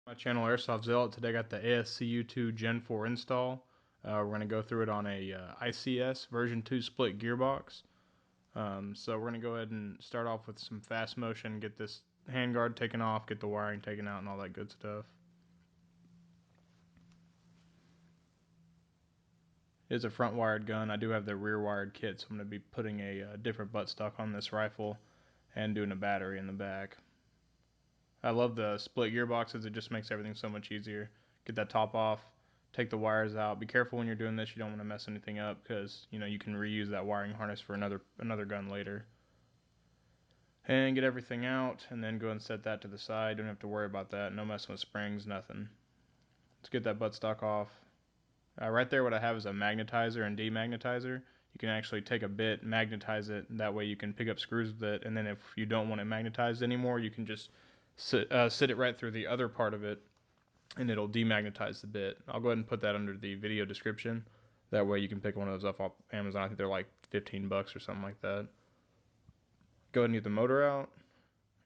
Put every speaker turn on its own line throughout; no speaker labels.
My channel Airsoft Zealot. Today I got the ASCU2 Gen 4 install. We're going to go through it on a ICS version 2 Split Gearbox. So we're going to go ahead and start off with some fast motion, get this handguard taken off, get the wiring taken out and all that good stuff. It is a front wired gun. I do have the rear wired kit, so I'm going to be putting a different buttstock on this rifle and doing a battery in the back. I love the split gearboxes. It just makes everything so much easier. Get that top off, take the wires out. Be careful when you're doing this. You don't want to mess anything up because you can reuse that wiring harness for another gun later. And get everything out, and then go and set that to the side. Don't have to worry about that. No messing with springs, nothing. Let's get that buttstock off. Right there, what I have is a magnetizer and demagnetizer. You can actually take a bit, magnetize it, and that way you can pick up screws with it. And then if you don't want it magnetized anymore, you can just sit it right through the other part of it, and it'll demagnetize the bit. I'll go ahead and put that under the video description. That way you can pick one of those up off Amazon. I think they're like 15 bucks or something like that. Go ahead and get the motor out,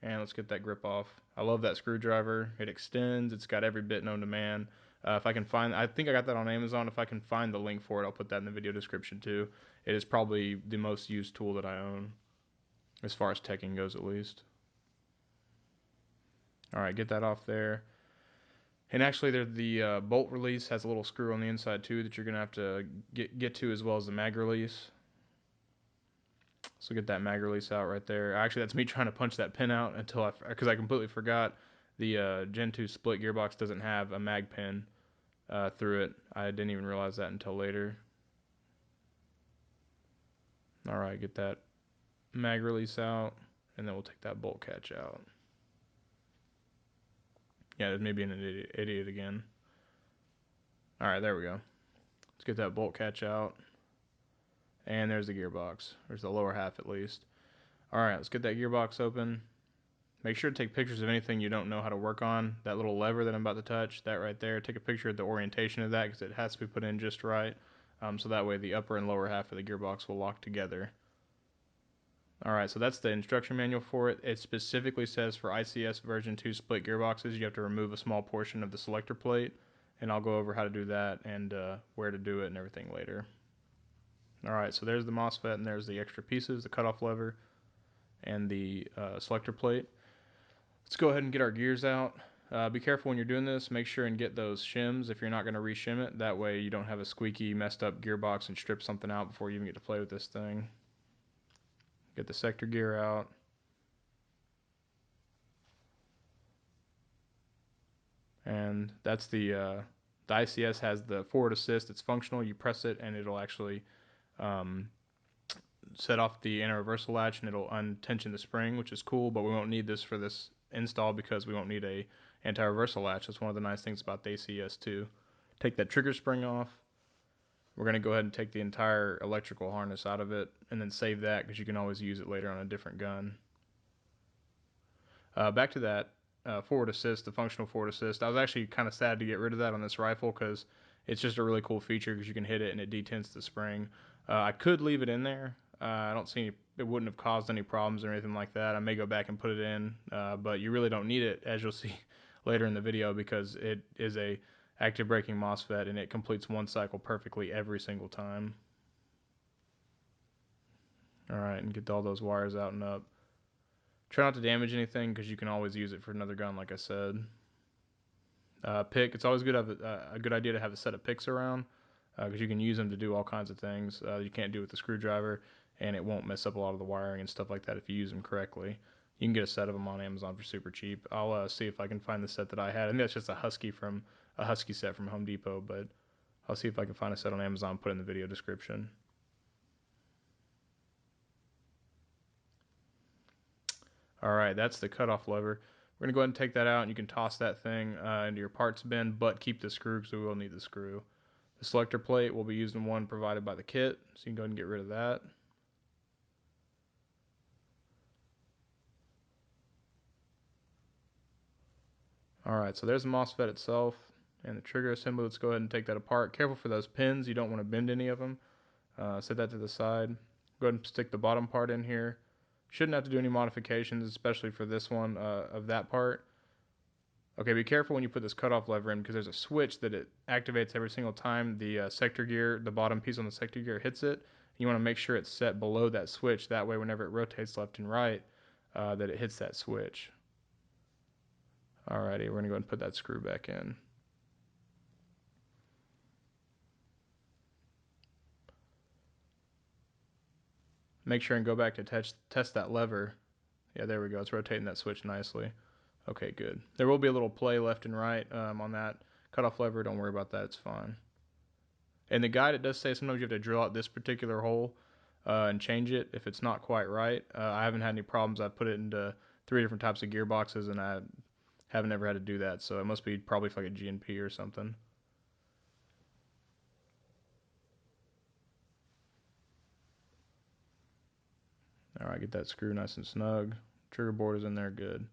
and let's get that grip off. I love that screwdriver. It extends. It's got every bit known to man. If I can find, I think I got that on Amazon. If I can find the link for it, I'll put that in the video description too. It is probably the most used tool that I own, as far as teching goes at least. All right, get that off there. And actually, the bolt release has a little screw on the inside too that you're gonna have to get to, as well as the mag release. So get that mag release out right there. Actually, that's me trying to punch that pin out because I completely forgot the Gen 2 split gearbox doesn't have a mag pin through it. I didn't even realize that until later. All right, get that mag release out, and then we'll take that bolt catch out. Yeah, there's me being an idiot again. All right, there we go. Let's get that bolt catch out. And there's the gearbox. There's the lower half at least. All right, let's get that gearbox open. Make sure to take pictures of anything you don't know how to work on. That little lever that I'm about to touch, that right there, take a picture of the orientation of that because it has to be put in just right. So that way the upper and lower half of the gearbox will lock together. Alright, so that's the instruction manual for it. It specifically says for ICS version 2 split gearboxes, you have to remove a small portion of the selector plate. And I'll go over how to do that and where to do it and everything later. Alright, so there's the MOSFET and there's the extra pieces, the cutoff lever and the selector plate. Let's go ahead and get our gears out. Be careful when you're doing this. Make sure and get those shims if you're not going to re-shim it. That way you don't have a squeaky, messed up gearbox and strip something out before you even get to play with this thing. Get the sector gear out. And that's the ICS has the forward assist. It's functional. You press it and it'll actually set off the anti-reversal latch and it'll untension the spring, which is cool, but we won't need this for this install because we won't need a anti-reversal latch. That's one of the nice things about the ACS2. Take that trigger spring off. We're going to go ahead and take the entire electrical harness out of it and then save that because you can always use it later on a different gun. Back to that forward assist, the functional forward assist. I was actually kind of sad to get rid of that on this rifle because it's just a really cool feature because you can hit it and it detents the spring. I could leave it in there. I don't see it wouldn't have caused any problems or anything like that. I may go back and put it in, but you really don't need it, as you'll see later in the video, because it is a active braking MOSFET and it completes one cycle perfectly every single time. All right, and get all those wires out and up. Try not to damage anything because you can always use it for another gun, like I said. Pick. It's always good to have a good idea to have a set of picks around because you can use them to do all kinds of things you can't do with the screwdriver, and it won't mess up a lot of the wiring and stuff like that if you use them correctly. You can get a set of them on Amazon for super cheap. I'll see if I can find the set that I had. I think that's just a Husky set from Home Depot, but I'll see if I can find a set on Amazon and put it in the video description. Alright, that's the cutoff lever. We're going to go ahead and take that out, and you can toss that thing into your parts bin, but keep the screw because we will need the screw. The selector plate will be using one provided by the kit, so you can go ahead and get rid of that. Alright, so there's the MOSFET itself and the trigger assembly. Let's go ahead and take that apart. Careful for those pins. You don't want to bend any of them. Set that to the side. Go ahead and stick the bottom part in here. Shouldn't have to do any modifications, especially for this one of that part. Okay, be careful when you put this cutoff lever in because there's a switch that it activates every single time the sector gear, the bottom piece on the sector gear hits it. You want to make sure it's set below that switch. That way, whenever it rotates left and right, that it hits that switch. Alrighty, we're gonna go ahead and put that screw back in. Make sure and go back to test that lever. Yeah, there we go. It's rotating that switch nicely. Okay, good. There will be a little play left and right on that cutoff lever. Don't worry about that. It's fine. And the guide, it does say sometimes you have to drill out this particular hole and change it if it's not quite right. I haven't had any problems. I've put it into 3 different types of gearboxes and I haven't ever had to do that. So it must be probably for like a GNP or something. All right, get that screw nice and snug. Trigger board is in there good.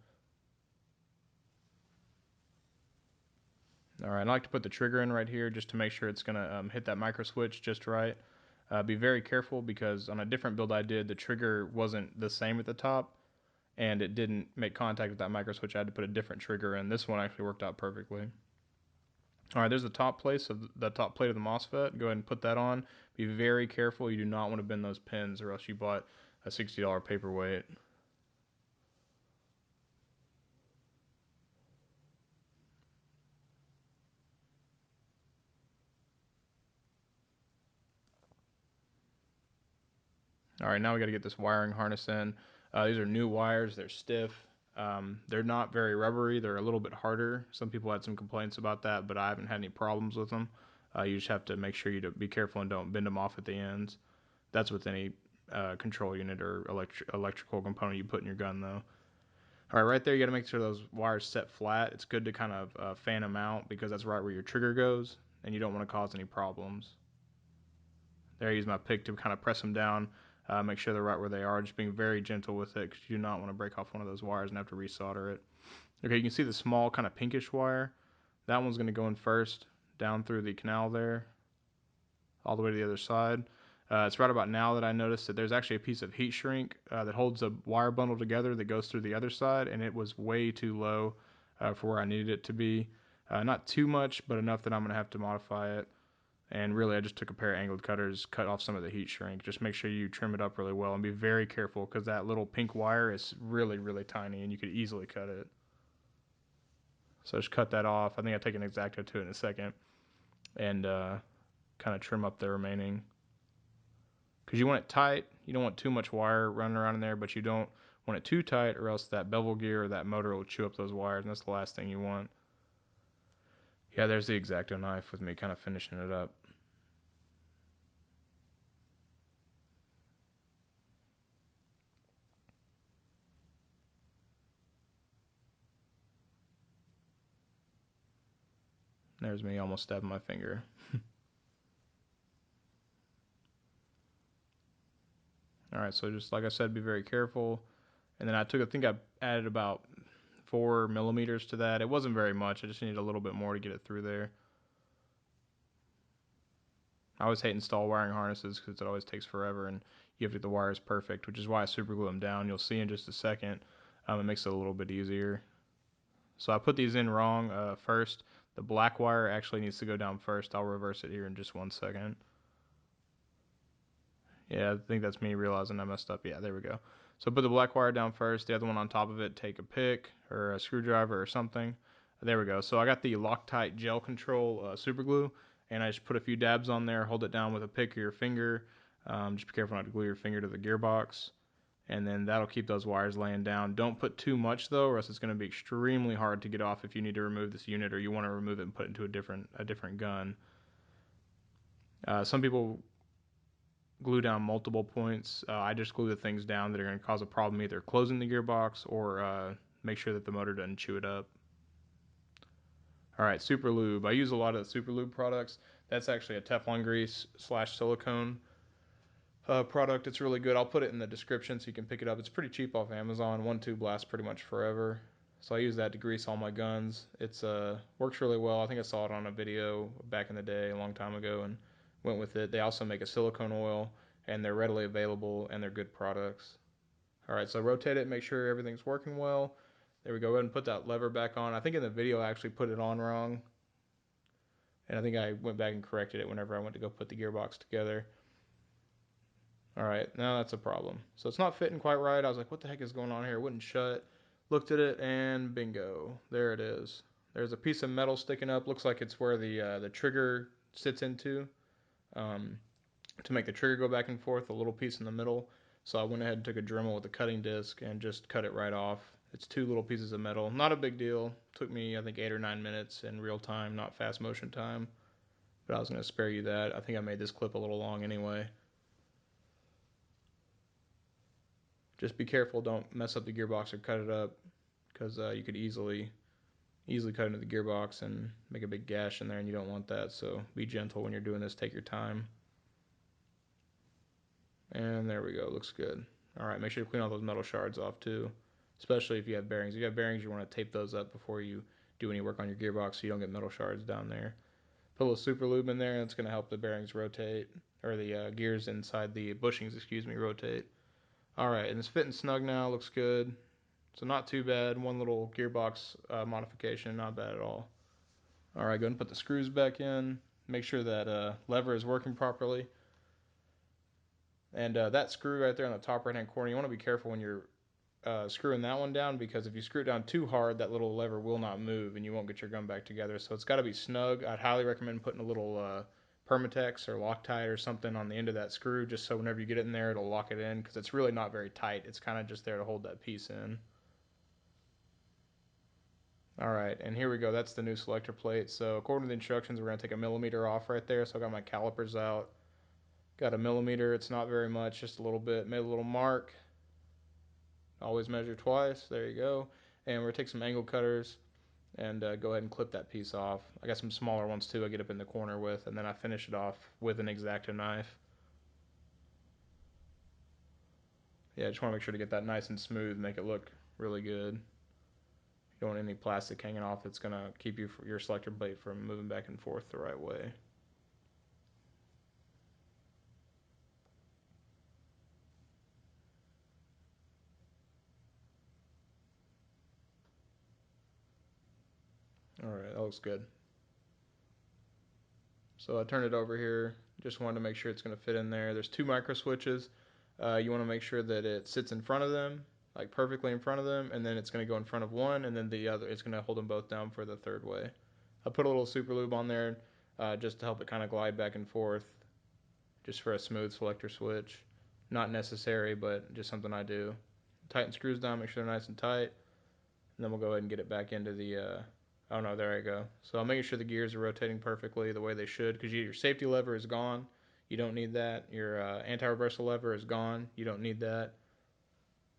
All right, I like to put the trigger in right here just to make sure it's gonna hit that micro switch just right. Be very careful because on a different build I did, the trigger wasn't the same at the top and it didn't make contact with that micro switch. I had to put a different trigger in. This one actually worked out perfectly. All right, there's the top plate of the MOSFET. Go ahead and put that on. Be very careful. You do not want to bend those pins or else you bought a $60 paperweight. All right, now we got to get this wiring harness in. These are new wires. They're stiff. They're not very rubbery. They're a little bit harder. Some people had some complaints about that, but I haven't had any problems with them. You just have to make sure you be careful and don't bend them off at the ends. That's with any control unit or electrical component you put in your gun, though. All right, right there, you got to make sure those wires set flat. It's good to kind of fan them out because that's right where your trigger goes, and you don't want to cause any problems. There, I use my pick to kind of press them down, make sure they're right where they are. Just being very gentle with it because you do not want to break off one of those wires and have to resolder it. Okay, you can see the small kind of pinkish wire. That one's going to go in first, down through the canal there, all the way to the other side. It's right about now that I noticed that there's actually a piece of heat shrink that holds a wire bundle together that goes through the other side, and it was way too low for where I needed it to be. Not too much, but enough that I'm going to have to modify it. And really, I just took a pair of angled cutters, cut off some of the heat shrink. Just make sure you trim it up really well and be very careful because that little pink wire is really, really tiny and you could easily cut it. So just cut that off. I think I'll take an X-Acto to it in a second and kind of trim up the remaining. Because you want it tight. You don't want too much wire running around in there, but you don't want it too tight or else that bevel gear or that motor will chew up those wires, and that's the last thing you want. Yeah, there's the X-Acto knife with me kind of finishing it up. There's me almost stabbing my finger. All right, so just like I said, be very careful. And then I think I added about 4 millimeters to that. It wasn't very much. I just needed a little bit more to get it through there. I always hate install wiring harnesses because it always takes forever and you have to get the wires perfect, which is why I super glue them down. You'll see in just a second. It makes it a little bit easier. So I put these in wrong first. The black wire actually needs to go down first. I'll reverse it here in just 1 second. Yeah, I think that's me realizing I messed up. Yeah, there we go. So put the black wire down first, the other one on top of it, take a pick or a screwdriver or something. There we go. So I got the Loctite gel control super glue, and I just put a few dabs on there, hold it down with a pick or your finger. Just be careful not to glue your finger to the gearbox. And then that'll keep those wires laying down. Don't put too much though, or else it's going to be extremely hard to get off if you need to remove this unit or you want to remove it and put it into a different gun. Some people glue down multiple points. I just glue the things down that are going to cause a problem, either closing the gearbox or make sure that the motor doesn't chew it up. All right, Super Lube. I use a lot of the Super Lube products. That's actually a Teflon grease / silicone product. It's really good. I'll put it in the description so you can pick it up. It's pretty cheap off Amazon. One tube lasts pretty much forever. So I use that to grease all my guns. It's works really well. I think I saw it on a video back in the day, a long time ago, and went with it. They also make a silicone oil, and they're readily available, and they're good products. All right, so rotate it, make sure everything's working well. There we go. Go ahead and put that lever back on. I think in the video I actually put it on wrong. And I think I went back and corrected it whenever I went to go put the gearbox together. All right, now that's a problem. So it's not fitting quite right. I was like, what the heck is going on here? It wouldn't shut. Looked at it and bingo, there it is. There's a piece of metal sticking up. Looks like it's where the trigger sits into to make the trigger go back and forth, a little piece in the middle. So I went ahead and took a Dremel with a cutting disc and just cut it right off. It's 2 little pieces of metal. Not a big deal. Took me, I think, 8 or 9 minutes in real time, not fast motion time. But I was going to spare you that. I think I made this clip a little long anyway. Just be careful, don't mess up the gearbox or cut it up, because you could easily cut into the gearbox and make a big gash in there, and you don't want that. So be gentle when you're doing this, take your time. And there we go, looks good. All right, make sure to clean all those metal shards off too, especially if you have bearings. If you have bearings, you want to tape those up before you do any work on your gearbox so you don't get metal shards down there. Put a little super lube in there, and it's going to help the bearings rotate, or the gears inside the bushings, rotate. Alright, and it's fitting snug now, looks good. So not too bad, one little gearbox modification, not bad at all. Alright, go ahead and put the screws back in. Make sure that lever is working properly. And that screw right there on the top right hand corner, you want to be careful when you're screwing that one down, because if you screw it down too hard, that little lever will not move and you won't get your gun back together. So it's got to be snug. I'd highly recommend putting a little Permatex or Loctite or something on the end of that screw, just so whenever you get it in there, it'll lock it in, because it's really not very tight. It's kind of just there to hold that piece in. Alright, and here we go. That's the new selector plate. So according to the instructions, we're going to take a millimeter off right there. So I got my calipers out. Got a millimeter. It's not very much, just a little bit. Made a little mark. Always measure twice. There you go. And we're going to take some angle cutters and go ahead and clip that piece off. I got some smaller ones too I get up in the corner with, and then I finish it off with an X-Acto knife. Yeah, just want to make sure to get that nice and smooth, make it look really good. You don't want any plastic hanging off that's going to keep your selector plate from moving back and forth the right way. Alright, that looks good. So I turned it over here, just wanted to make sure it's going to fit in there. There's 2 micro switches. You want to make sure that it sits in front of them, like perfectly in front of them, and then it's going to go in front of one, and then the other, it's going to hold them both down for the third way. I put a little super lube on there just to help it kind of glide back and forth, just for a smooth selector switch. Not necessary, but just something I do. Tighten screws down, make sure they're nice and tight, and then we'll go ahead and get it back into the oh no, there I go. So I'm making sure the gears are rotating perfectly the way they should, because your safety lever is gone. You don't need that. Your anti-reversal lever is gone. You don't need that.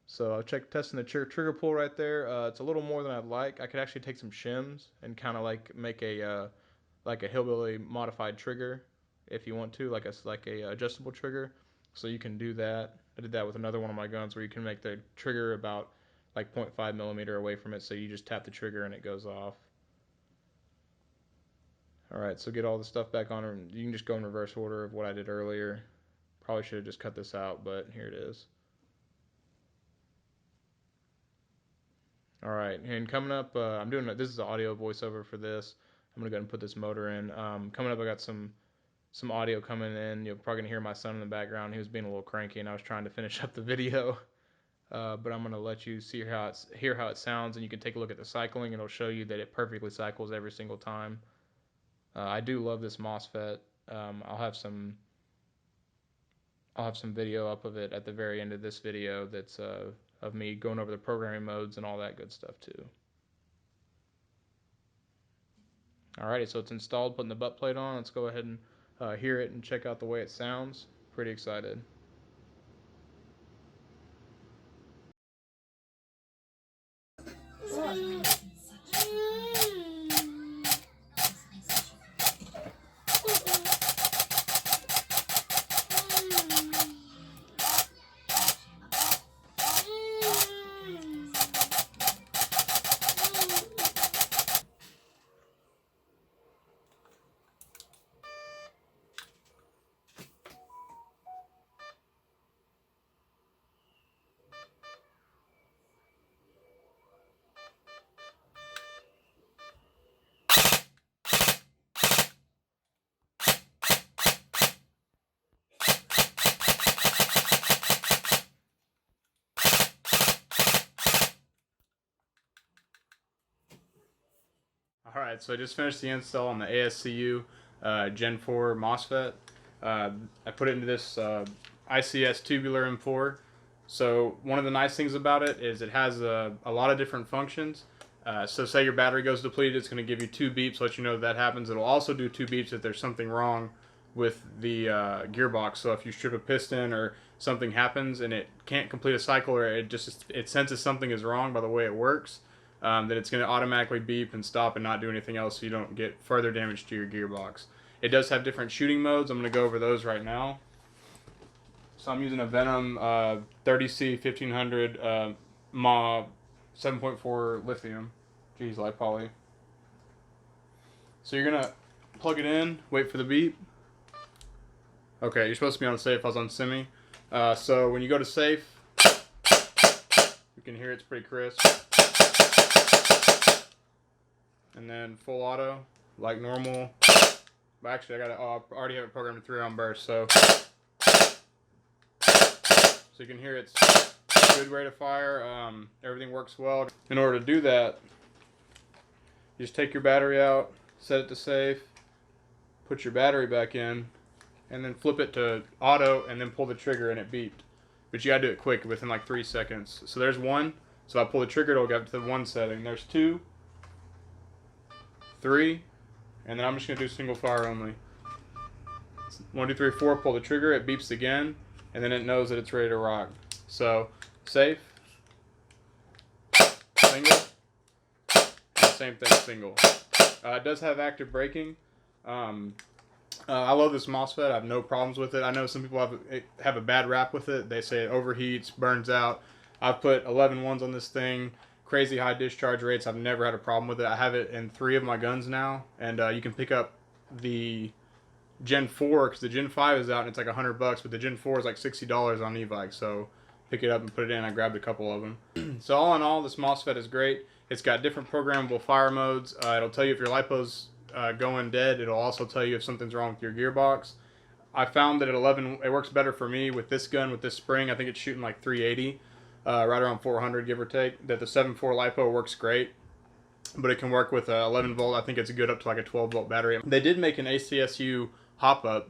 So I'll testing the trigger pull right there. It's a little more than I'd like. I could actually take some shims and kind of like make a hillbilly modified trigger if you want to, like a adjustable trigger. So you can do that. I did that with another one of my guns where you can make the trigger about like 0.5 millimeter away from it, so you just tap the trigger and it goes off. Alright, so get all the stuff back on, and you can just go in reverse order of what I did earlier. Probably should have just cut this out, but here it is. Alright, and coming up, I'm doing this is the audio voiceover for this. I'm going to go ahead and put this motor in. Coming up, I got some audio coming in. You're probably going to hear my son in the background. He was being a little cranky, and I was trying to finish up the video. But I'm going to let you hear how it sounds, and you can take a look at the cycling. It'll show you that it perfectly cycles every single time. I do love this MOSFET. I'll have some video up of it at the very end of this video that's of me going over the programming modes and all that good stuff too. Alrighty, so it's installed, putting the butt plate on. Let's go ahead and hear it and check out the way it sounds. Pretty excited. Alright, so I just finished the install on the ASCU Gen 4 MOSFET. I put it into this ICS tubular M4. So one of the nice things about it is it has a lot of different functions. So say your battery goes depleted, it's going to give you 2 beeps, let you know that happens. It'll also do 2 beeps if there's something wrong with the gearbox. So if you strip a piston or something happens and it can't complete a cycle, or it senses something is wrong by the way it works, that it's going to automatically beep and stop and not do anything else, so you don't get further damage to your gearbox. It does have different shooting modes. I'm going to go over those right now. So I'm using a Venom 30C 1500 mAh 7.4 lithium. Geez, light poly. So you're going to plug it in, wait for the beep. Okay, you're supposed to be on safe. I was on semi. So when you go to safe, you can hear it's pretty crisp. And then full auto, like normal. But actually, I already have it programmed to 3-round burst, so you can hear it's a good rate of fire. Everything works well. In order to do that, you just take your battery out, set it to safe, put your battery back in, and then flip it to auto, and then pull the trigger, and it beeped. But you gotta do it quick, within like 3 seconds. So there's 1. So I pull the trigger, it'll go up to the 1 setting. There's 2, 3, and then I'm just gonna do single fire only. 1, 2, 3, 4. Pull the trigger, it beeps again, and then it knows that it's ready to rock. So safe, single, and same thing, single. It does have active braking. I love this MOSFET. I have no problems with it. I know some people have a bad rap with it. They say it overheats, burns out. I've put 11 ones on this thing. Crazy high discharge rates. I've never had a problem with it. I have it in 3 of my guns now, and you can pick up the Gen 4 because the Gen 5 is out and it's like $100, but the Gen 4 is like $60 on e-bike. So pick it up and put it in. I grabbed a couple of them. So all in all, this MOSFET is great. It's got different programmable fire modes. It'll tell you if your LiPo's going dead. It'll also tell you if something's wrong with your gearbox. I found that at 11, it works better for me with this gun, with this spring. I think it's shooting like 380, right around 400, give or take. That the 7.4 LiPo works great, but it can work with 11 volt. I think it's good up to like a 12 volt battery. They did make an ACSU hop-up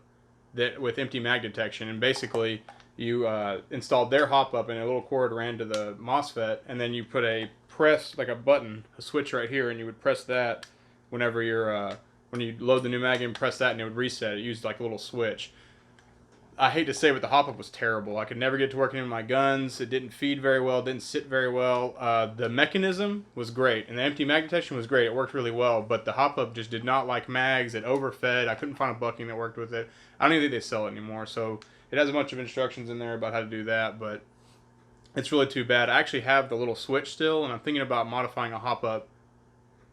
that with empty mag detection, and basically you installed their hop-up and a little cord ran to the MOSFET, and then you put a press, like a button, a switch right here, and you would press that whenever you're when you load the new mag in, press that and it would reset. It used like a little switch. I hate to say, but the hop-up was terrible. I could never get to working in my guns. It didn't feed very well, didn't sit very well. The mechanism was great, and the empty mag detection was great. It worked really well, but the hop-up just did not like mags. It overfed. I couldn't find a bucking that worked with it. I don't even think they sell it anymore, so it has a bunch of instructions in there about how to do that, but it's really too bad. I actually have the little switch still, and I'm thinking about modifying a hop-up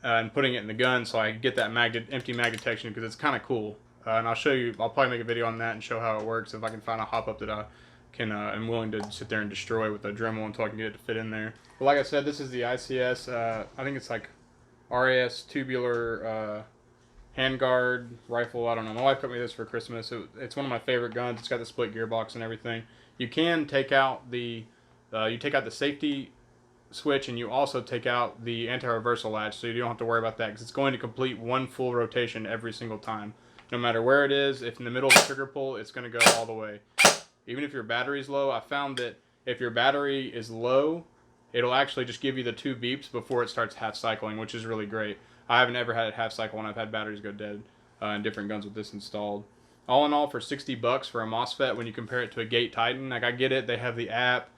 and putting it in the gun so I can get that empty mag detection, because it's kind of cool. And I'll show you, I'll probably make a video on that and show how it works if I can find a hop-up that I can, am willing to sit there and destroy with a Dremel until I can get it to fit in there. But like I said, this is the ICS, I think it's like RAS tubular handguard rifle. I don't know. My wife got me this for Christmas. It's one of my favorite guns. It's got the split gearbox and everything. You can take out the, safety switch, and you also take out the anti-reversal latch, so you don't have to worry about that, because it's going to complete 1 full rotation every single time. No matter where it is, if in the middle of the trigger pull, it's going to go all the way. Even if your battery's low, I found that if your battery is low, it'll actually just give you the 2 beeps before it starts half cycling, which is really great. I haven't ever had it half cycle when I've had batteries go dead in different guns with this installed. All in all, for $60 for a MOSFET, when you compare it to a Gate Titan, like I get it, they have the app.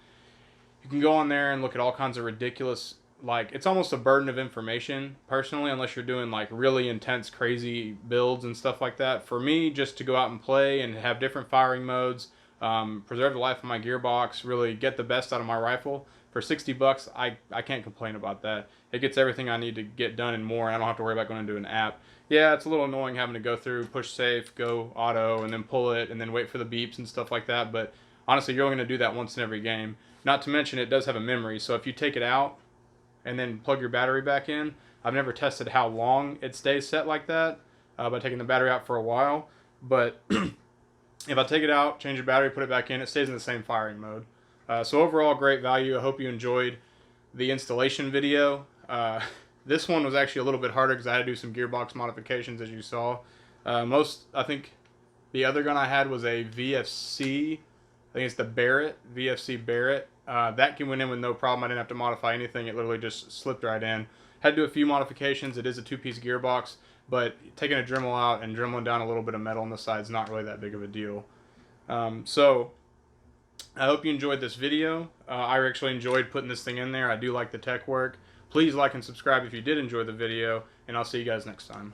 You can go on there and look at all kinds of ridiculous, like, it's almost a burden of information, personally, unless you're doing like really intense, crazy builds and stuff like that. For me, just to go out and play and have different firing modes, preserve the life of my gearbox, really get the best out of my rifle, for $60, I can't complain about that. It gets everything I need to get done and more, and I don't have to worry about going into an app. Yeah, it's a little annoying having to go through, push safe, go auto, and then pull it, and then wait for the beeps and stuff like that, but honestly, you're only going to do that once in every game. Not to mention, it does have a memory, so if you take it out and then plug your battery back in, I've never tested how long it stays set like that by taking the battery out for a while, but if I take it out, change the battery, put it back in, it stays in the same firing mode. So overall, great value. I hope you enjoyed the installation video. This one was actually a little bit harder because I had to do some gearbox modifications, as you saw. I think the other gun I had was a VFC. I think it's the Barrett, VFC Barrett. That went in with no problem. I didn't have to modify anything. It literally just slipped right in. Had to do a few modifications. It is a 2-piece gearbox, but taking a Dremel out and dremeling down a little bit of metal on the side is not really that big of a deal. So I hope you enjoyed this video. I actually enjoyed putting this thing in there. I do like the tech work. Please like and subscribe if you did enjoy the video, and I'll see you guys next time.